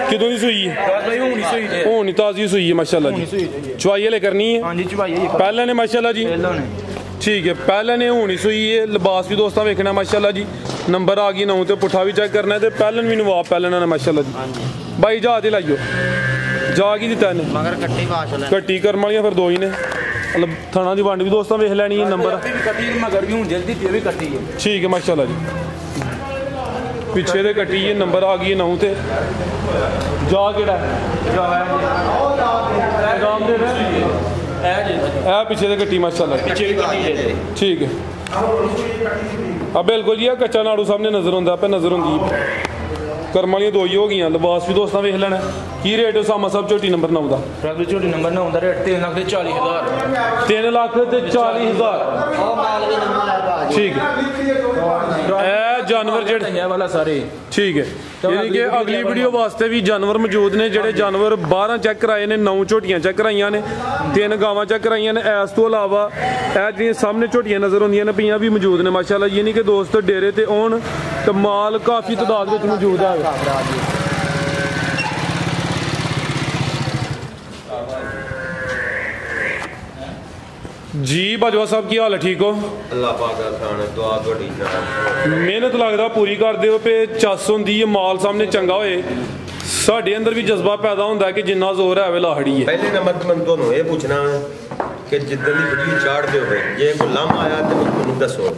Speaker 1: कितों दी सूई है
Speaker 2: ਰਾਤ ਭਾਈ ਹੁਣ ਹੀ ਸੋਈ ਜੇ
Speaker 1: हुन ताजी सूई है माशाल्लाह जी चवाई ले करनी है
Speaker 2: ਹਾਂਜੀ ਚਵਾਈ ਹੈ
Speaker 1: पहले ने माशाल्लाह जी
Speaker 2: ਪਹਿਲਾਂ ਨੇ
Speaker 1: ठीक है पहले ने होनी सूई है लिबास भी दोस्तों वेखना माशाल्लाह जी नंबर आ गई 9 ते पुट्ठा भी चेक करना है ते पहलन भी नवाब पहलन ने माशाल्लाह जी भाई जा ते लाइयो जा की दिता ने
Speaker 3: मगर कट्टी माशाल्लाह
Speaker 1: कट्टी करम वालियां फिर दो ही ने मतलब थाना दी वंड भी दोस्तों वेख लेनी है नंबर
Speaker 2: ਕੱਟੀ ਮਗਰ ਵੀ ਹੁਣ ਜਲਦੀ ਤੇ ਵੀ ਕੱਟੀ ਹੈ
Speaker 1: ठीक है माशाल्लाह जी पिछे दे कट्टी है नंबर आ गई 9 ते जा केड़ा
Speaker 2: ਜਾ ਹੈ
Speaker 1: गाम दे
Speaker 2: ਇਹ ਜੇ
Speaker 1: ए पीछे दे कट्टी माशाल्लाह
Speaker 2: ਪਿੱਛੇ ਵੀ ਕੱਟੀ ਜੇ
Speaker 1: ठीक है अब बिल्कुल जी कच्चा नाड़ू सामने नजर आंदा पे नजर आंदी करम वालियां दो ही हो गई लिबास भी दोस्तों वेख लेना की रेट उसामा साहब झोटी नंबर 9 दा
Speaker 2: ਰਾਤ ਝੋਟੀ ਨੰਬਰ 9 ਦਾ ਰੇਟ 3 ਲੱਖ ਤੇ 40 ਹਜ਼ਾਰ
Speaker 1: 3 लाख ते 40,000
Speaker 3: ਉਹ ਮਾਲ ਵੀ ਨੰਬਰ ਆ ਬਾਜੀ
Speaker 1: ठीक है ए जानवर जेड़े
Speaker 2: ਇਹ ਵਾਲਾ ਸਾਰੇ
Speaker 1: ठीक है यानी कि अगली वीडियो वास्ते भी जानवर मौजूद ने जेड़े जानवर 12 चेक कराए ने 9 झोटियां चेक कराइयां ने 3 गावां चेक कराइयां ने इस तो इलावा ए जिहड़ियां सामने झोटियां नजर आउंदियां ने पईयां भी मौजूद ने माशाल्लाह यानी कि दोस्त डेरे ते आउण ते माल काफी तादाद विच मौजूद है जी बाजवा साहब की हाल है ठीक हो
Speaker 5: अल्लाह पाक दा शान है दुआ थोड़ी नाल
Speaker 1: मेहनत लगदा पूरी करदे हो पे चस हुंदी है माल सामने चंगा होए साडे अंदर भी जज्बा पैदा हुंदा है कि जिन्ना जोर है वे लाहड़ी है
Speaker 5: पहले नंबर ते मैं ਤੁਹਾਨੂੰ ਇਹ ਪੁੱਛਣਾ ਕਿ ਜਿੱਦਾਂ ਦੀ ਵੀਡੀਓ ਚਾੜਦੇ ਹੋਵੇ ਜੇ ਕੋਈ ਲਾਮ ਆਇਆ ਤੇ ਮੈਨੂੰ ਦੱਸੋ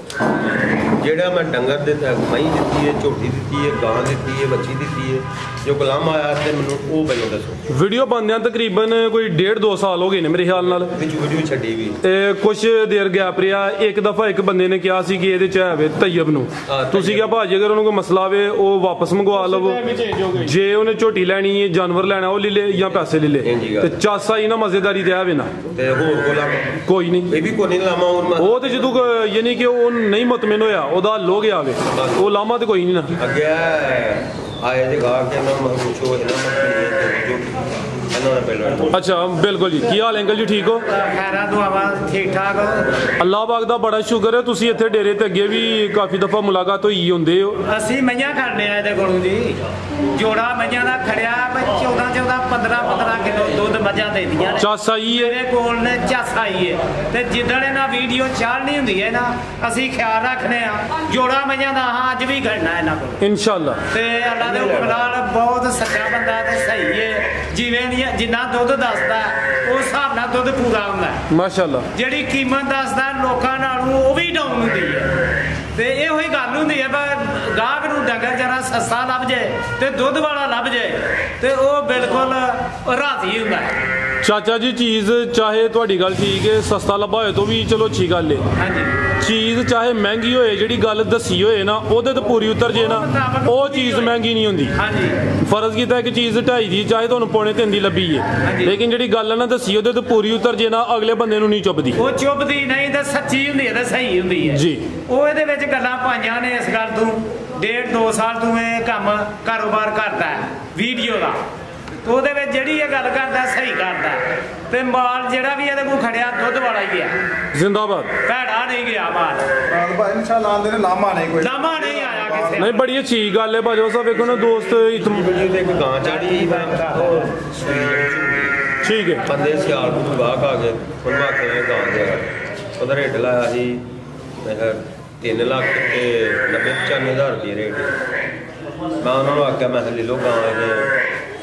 Speaker 5: ਜਿਹੜਾ ਮੈਂ ਡੰਗਰ ਦੇ ਮਹੀਂ ਦਿੱਤੀ ਹੈ ਝੋਟੀ ਦਿੱਤੀ ਹੈ ਗਾਂ ਦਿੱਤੀ ਹੈ ਬੱਚੀ ਦਿੱਤੀ ਹੈ ਜੋ ਗੁਲਾਮ ਆਇਆ ਤੇ ਮੈਨੂੰ ਉਹ ਮੈਨੂੰ ਦੱਸੋ
Speaker 1: ਵੀਡੀਓ ਬੰਦਿਆਂ ਤਕਰੀਬਨ ਕੋਈ 1.5-2 ਸਾਲ ਹੋ ਗਏ ਨੇ ਮੇਰੇ ਖਿਆਲ ਨਾਲ
Speaker 5: ਵਿੱਚ ਵੀਡੀਓ ਛੱਡੀ ਵੀ
Speaker 1: ਤੇ ਕੁਝ ਦੇਰ ਗੈਪ ਰਿਹਾ ਇੱਕ ਦਫਾ ਇੱਕ ਬੰਦੇ ਨੇ ਕਿਹਾ ਸੀ ਕਿ ਇਹਦੇ ਚ ਹੈ ਵੇ ਤੈਯਬ ਨੂੰ ਤੁਸੀਂ ਕਿਹਾ ਭਾਜੀ ਅਗਰ ਉਹਨੂੰ ਕੋਈ ਮਸਲਾ ਆਵੇ ਉਹ ਵਾਪਸ ਮੰਗਵਾ ਲਵੋ ਜੇ ਉਹਨੇ ਝੋਟੀ ਲੈਣੀ ਹੈ ਜਾਨਵਰ ਲੈਣਾ ਉਹ ਲੈ ਲੇ ਜਾਂ ਪੈਸੇ ਲੈ ਲੇ ਤੇ ਚਾਸਾ ਹੀ ਨਾ ਮਜ਼ੇਦਾਰੀ ਤੇ ਆਵੇ ਨਾ
Speaker 5: ਤੇ ਹੋਰ ਕੋਲਾ
Speaker 1: ਕੋਈ ਨਹੀਂ
Speaker 5: ਇਹ ਵੀ ਕੋਈ ਨਹੀਂ ਲਾਮਾ ਹੋਰ
Speaker 1: ਉਹ ਤੇ ਜਦੋਂ ਯਾਨੀ ਕਿ ਉਹ ਨਹੀਂ ਮਤਮਨ ਹੋਇਆ ਉਹਦਾ ਲੋ ਗਿਆ ਵੇ ਉਹ ਲਾਮਾ ਤੇ ਕੋਈ ਨਹੀਂ ਨਾ
Speaker 5: ਅੱਗੇ ਆਏ ਜੇ ਗਾ ਕੇ ਨਾ ਮੈਂ ਪੁੱਛੋ ਇਹਨਾਂ ਮੈਂ ਜੋ ਇਹਨਾਂ ਦਾ ਪਹਿਲਾਂ
Speaker 1: अच्छा बिल्कुल जी की हाल अंकल जी ठीक हो
Speaker 3: ਖੈਰਾਂ ਦੁਆਵਾਂ ਠੀਕ ਠਾਕ
Speaker 1: अल्लाह पाक दा बड़ा शुक्र है ਤੁਸੀਂ ਇੱਥੇ ਡੇਰੇ ਤੇ ਅੱਗੇ ਵੀ ਕਾਫੀ ਦਫਾ ਮੁਲਾਕਾਤ ਹੋਈ ਹੁੰਦੇ ਹੋ
Speaker 6: ਅਸੀਂ ਮਈਆਂ ਖੜਨੇ ਆ ਇਹਦੇ ਕੋਲੋਂ ਜੀ ਜੋੜਾ ਮਈਆਂ ਦਾ ਖੜਿਆ 14 15 ਕਿਲੋ ਦੁੱਧ ਮੱਝਾਂ ਦੇਦੀਆਂ ਨੇ
Speaker 1: ਚਾਸਾ ਹੀ ਹੈ
Speaker 6: ਮੇਰੇ ਕੋਲ ਨੇ ਚਾਸਾ ਹੀ ਹੈ ਤੇ ਜਿੱਦਣ ਇਹਨਾਂ ਵੀਡੀਓ ਚਾੜਨੀ ਹੁੰਦੀ ਹੈ ਨਾ ਅਸੀਂ ਖਿਆਲ ਰੱਖਨੇ ਆ ਜੋੜਾ ਮਈਆਂ ਦਾ ਹਾਂ ਅੱਜ ਵੀ ਖੜਨਾ ਇਹਨਾਂ ਕੋਲ
Speaker 1: इंशाल्लाह
Speaker 6: ਤੇ ਅੱਲਾ ਦੇ ਹੁਕਮ ਨਾਲ ਬਹੁਤ ਸੱਚਾ ਬੰਦਾ ਤੇ ਸਹੀ ਹੈ ਜਿਵੇਂ ਦੀ ਜਿੰਨਾ ਦੁੱਧ ਦੱਸਦਾ ਉਸ ਹਿਸਾਬ ਨਾਲ ਦੁੱਧ ਪੂਰਾ ਹੁੰਦਾ
Speaker 1: माशाल्लाह
Speaker 6: ਜਿਹੜੀ ਕੀਮਤ ਦੱਸਦਾ ਲੋਕਾਂ ਨਾਲੋਂ ਉਹ ਵੀ ਡਾਊਨ ਹੁੰਦੀ ਹੈ ਤੇ ਇਹੋ ਹੀ ਗੱਲ ਹੁੰਦੀ ਹੈ ਪਰ ਗਾਹਕ ਨੂੰ ਡੰਗਰ ਜਰਾ ਸਸਤਾ ਲੱਭ ਜਾਏ ਤੇ ਦੁੱਧ ਵਾਲਾ ਲੱਭ ਜਾਏ ਤੇ ਉਹ ਬਿਲਕੁਲ ਰਾਜ਼ੀ ਹੁੰਦਾ ਹੈ
Speaker 1: ਚਾਚਾ ਜੀ ਚੀਜ਼ ਚਾਹੇ ਤੁਹਾਡੀ ਗੱਲ ਠੀਕ ਹੈ ਸਸਤਾ ਲੱਭਾ ਹੋਏ ਤਾਂ ਵੀ ਚਲੋ ਅੱਛੀ ਗੱਲ ਹੈ
Speaker 6: ਹਾਂਜੀ
Speaker 1: ਚੀਜ਼ ਚਾਹੇ ਮਹਿੰਗੀ ਹੋਏ, ਜਿਹੜੀ ਗੱਲ ਦੱਸੀ ਹੋਏ ਨਾ ਉਹਦੇ ਤੇ ਪੂਰੀ ਉਤਰ ਜੇ ਨਾ, ਉਹ ਚੀਜ਼ ਮਹਿੰਗੀ ਨਹੀਂ ਹੁੰਦੀ।
Speaker 6: ਹਾਂਜੀ
Speaker 1: ਫਰਜ਼ ਕੀਤਾ ਕਿ ਚੀਜ਼ 2.5 ਦੀ ਚਾਹੇ ਤੁਹਾਨੂੰ ਪੌਣੇ 3 ਦੀ ਲੱਭੀ ਹੈ, ਲੇਕਿਨ ਜਿਹੜੀ ਗੱਲ ਨਾ ਦੱਸੀ ਉਹਦੇ ਤੇ ਪੂਰੀ ਉਤਰ ਜੇ ਨਾ, ਅਗਲੇ ਬੰਦੇ ਨੂੰ ਨਹੀਂ ਚੁੱਭਦੀ।
Speaker 6: ਉਹ ਚੁੱਭਦੀ ਨਹੀਂ ਤੇ ਸੱਚੀ ਹੁੰਦੀ ਹੈ ਤੇ ਸਹੀ ਹੁੰਦੀ ਹੈ
Speaker 1: ਜੀ।
Speaker 6: ਉਹ ਇਹਦੇ ਵਿੱਚ ਗੱਲਾਂ ਪਾਈਆਂ ਨੇ ਇਸ ਗੱਲ ਤੋਂ 1.5-2 ਸਾਲ ਤੋਂ ਇਹ ਕੰਮ ਕਾਰੋਬਾਰ ਕਰਦਾ ਹੈ ਵੀਡੀਓ ਦਾ, ਤੇ ਉਹਦੇ ਵਿੱਚ ਜਿਹੜੀ ਇਹ ਗੱਲ ਕਰਦਾ ਸਹੀ ਕਰਦਾ, ਤੇ ਮਾਲ ਜਿਹੜਾ ਵੀ ਇਹਦੇ ਕੋਲ ਖੜਿਆ ਦੁੱਧ ਵਾਲਾ ਹੀ ਹੈ,
Speaker 1: ਜ਼ਿੰਦਾਬਾਦ।
Speaker 6: ਭੈੜਾ ਨਹੀਂ ਗਿਆ ਮਾਲ,
Speaker 4: ਭਾਈ ਇਨਸ਼ਾਅੱਲਾ ਆਂਦੇ ਨੇ ਲਾਮਾ ਨਹੀਂ ਕੋਈ,
Speaker 6: ਲਾਮਾ ਨਹੀਂ ਆਇਆ ਕਿਸੇ।
Speaker 1: ਨਹੀਂ ਬੜੀ ਅੱਛੀ ਗੱਲ ਹੈ ਬਾਜਵਾ ਸਾਹਿਬ। ਵੇਖੋ ਨਾ ਦੋਸਤ
Speaker 5: ਵੀਡੀਓ ਤੇ ਇੱਕ ਗਾਂ ਚੜੀ,
Speaker 1: ਠੀਕ ਹੈ,
Speaker 5: ਬੰਦੇ ਸਿਆਲ ਨੂੰ ਗਾਹਕ ਆ ਗਏ, ਉਹਨੂੰ ਆਖਿਆ ਗਾਂ ਦੇ ਉਹਦਾ ਰੇਟ ਲਾਇਆ ਸੀ 3 ਲੱਖ ਤੇ 90-95 ਹਜ਼ਾਰ ਰੁਪਏ ਰੇਟ। ਮੈਂ ਉਹਨਾਂ ਨੂੰ ਆਖਿਆ ਮੈਂ ਲੈ ਲਓ ਗਾਂ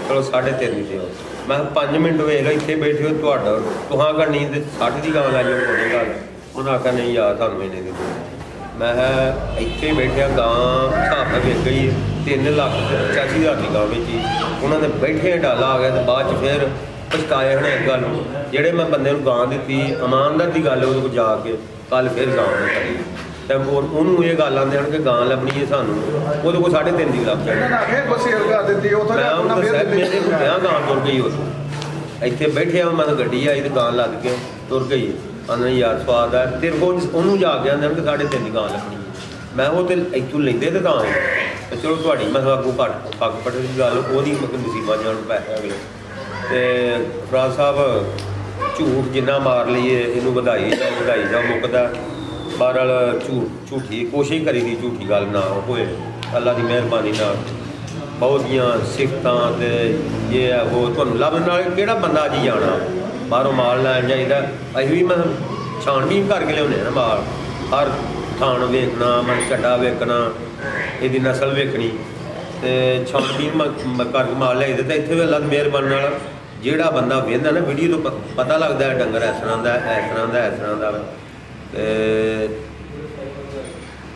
Speaker 5: ਚਲੋ 3.5 ਦੀ ਦਿਓ। ਮੈਂ 5 ਮਿੰਟ ਵੇਖ ਲਿਆ ਇੱਥੇ ਬੈਠੇ ਹੋ, ਤੁਹਾਡਾ ਤੁਹਾਂ ਕਰਨੀ ਤੇ 60 ਦੀ ਗਾਂ ਲੈ ਜਾਓ, ਕੋਈ ਗੱਲ। ਉਹਨਾਂ ਆਖਿਆ ਨਹੀਂ ਯਾਰ ਤੁਹਾਨੂੰ ਇਹਨੇ ਦੀ। ਮੈਂ ਇੱਥੇ ਬੈਠਿਆ ਗਾਂ ਹਿਸਾਬ ਨਾਲ ਵੇਖ ਗਈ 3 ਲੱਖ ਤੇ 85 ਹਜ਼ਾਰ ਦੀ ਗਾਂ ਵੇਚੀ। ਉਹਨਾਂ ਦੇ ਬੈਠੇ ਡਾਲਾ ਆ ਗਿਆ ਤੇ ਬਾਅਦ 'ਚ ਫਿਰ ਪਛਤਾਏ ਹੁਣ ਇੱਕ ਗੱਲ ਨੂੰ, ਜਿਹੜੇ ਮੈਂ ਬੰਦੇ ਨੂੰ ਗਾਂ ਦਿੱਤੀ ਇਮਾਨਦਾਰ ਦੀ ਗੱਲ ਉਹਦੇ ਕੋਲ ਜਾ ਕੇ ਕੱਲ ਫਿਰ ਗਾਂ ਨੇ ਕਰੀ ਤੇ ਉਹਨੂੰ ਇਹ ਗੱਲ ਆਉਂਦੇ ਹਨ ਕਿ ਗਾਂ ਲੱਭਣੀ ਹੈ ਸਾਨੂੰ, ਉਹਦੇ ਕੋਲ 3.5 ਦੀ ਲੱਭ ਜਾਣੀ। ਮੈਂ ਉਹਨੂੰ ਦੱਸਿਆ ਮੇਰੇ ਕੋਲ ਕਿਹਾ ਗਾਂ ਤੁਰ ਗਈ ਉਹ ਇੱਥੇ ਬੈਠਿਆ, ਮੈਂ ਤਾਂ ਗੱਡੀ ਆਈ ਤੇ ਗਾਂ ਲੱਗ ਕੇ ਤੁਰ ਗਈ। ਆਂਦੇ ਯਾਰ ਸਵਾਦ ਆ ਤੇਰੇ ਕੋਲ, ਉਹਨੂੰ ਜਾ ਕੇ ਆਂਦੇ ਕਿ 3.5 ਦੀ ਗਾਂ ਲੱਭਣੀ। ਮੈਂ ਉਹ ਤੇ ਇੱਥੋਂ ਲੈਂਦੇ ਤੇ ਤਾਂ ਚਲੋ ਤੁਹਾਡੀ ਮੈਂ ਅੱਗੋਂ ਘੱਟ ਪੱਗ ਪੱਟ ਦੀ ਗੱਲ ਉਹਦੀ ਮਤਲਬ ਮੁਸੀਬਤ ਜਾਣ ਪੈਸੇ ਅਗਲੇ। ਤੇ ਫਰਾਜ਼ ਸਾਹਿਬ ਝੂਠ ਜਿੰਨਾ ਮਾਰ ਲਈਏ ਇਹਨੂੰ ਵਧਾਈ ਜਾ ਮੁੱਕਦਾ। ਬਹਰਹਾਲ ਝੂਠੀ ਕੋਸ਼ਿਸ਼ ਕਰੀ ਦੀ ਝੂਠੀ ਗੱਲ ਨਾ ਹੋਏ, ਅੱਲਾ ਦੀ ਮਿਹਰਬਾਨੀ ਨਾਲ ਬਹੁਤ ਜੀਆਂ ਸਿਫਤਾਂ ਤੇ ਇਹ ਹੈ ਉਹ ਤੁਹਾਨੂੰ ਲੱਭਣ ਨਾਲ ਕਿਹੜਾ ਬੰਦਾ ਜੀ ਜਾਣਾ ਬਾਹਰੋਂ ਮਾਲ ਲੈਣ ਜਾਈਦਾ। ਅਸੀਂ ਵੀ ਮਤਲਬ ਛਾਣਬੀਨ ਕਰਕੇ ਲਿਆਉਂਦੇ ਹਾਂ ਨਾ ਮਾਲ, ਹਰ ਥਾਣ ਵੇਖਣਾ, ਮਨ ਝੱਡਾ ਵੇਖਣਾ, ਇਹਦੀ ਨਸਲ ਵੇਖਣੀ ਤੇ ਛਾਣਬੀਨ ਕਰਕੇ ਮਾਲ ਲਿਆਈਦਾ। ਤਾਂ ਇੱਥੇ ਵੀ ਅੱਲਾ ਦੀ ਮਿਹਰਬਾਨੀ ਨਾਲ ਜਿਹੜਾ ਬੰਦਾ ਵੇਖਦਾ ਨਾ ਵੀਡੀਓ ਤੋਂ ਪਤਾ ਲੱਗਦਾ ਹੈ ਡੰਗਰ ਇਸ ਤਰ੍ਹਾਂ ਦਾ ਇਸ ਤਰ੍ਹਾਂ ਦਾ ਇਸ ਤਰ੍ਹਾਂ ਦਾ। ਤੇ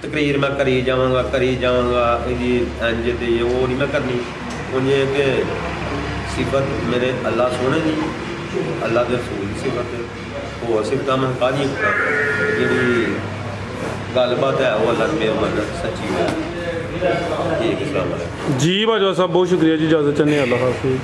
Speaker 5: ਤਕਰੀਰ ਮੈਂ ਕਰੀ ਜਾਵਾਂਗਾ ਇਹਦੀ ਇੰਜ ਤੇ ਉਹ ਨਹੀਂ ਮੈਂ ਕਰਨੀ। ਉਹਨੇ ਕਿ ਸਿਫਤ ਮੇਰੇ ਅੱਲਾ ਸੋਹਣੇ ਦੀ, ਅੱਲਾ ਦੇ ਰਸੂਲ ਦੀ ਸਿਫਤ, ਹੋਰ ਸਿਫਤਾਂ ਮੈਂ ਕਾਹਦੀ ਜਿਹੜੀ ਗੱਲਬਾਤ ਹੈ ਉਹ ਅੱਲਾ ਦੀ ਮਿਹਰਬਾਨੀ ਸੱਚੀ ਹੈ। ਠੀਕ, ਅਸਲਾਮ ਵਾਲੇਕੁਮ
Speaker 1: ਜੀ ਬਾਜਵਾ ਸਾਹਿਬ, ਬਹੁਤ ਸ਼ੁਕਰੀਆ ਜੀ, ਇਜਾਜ਼ਤ ਚਾਹੁੰਦੇ, ਅੱਲਾ ਹਾਫਿਜ਼।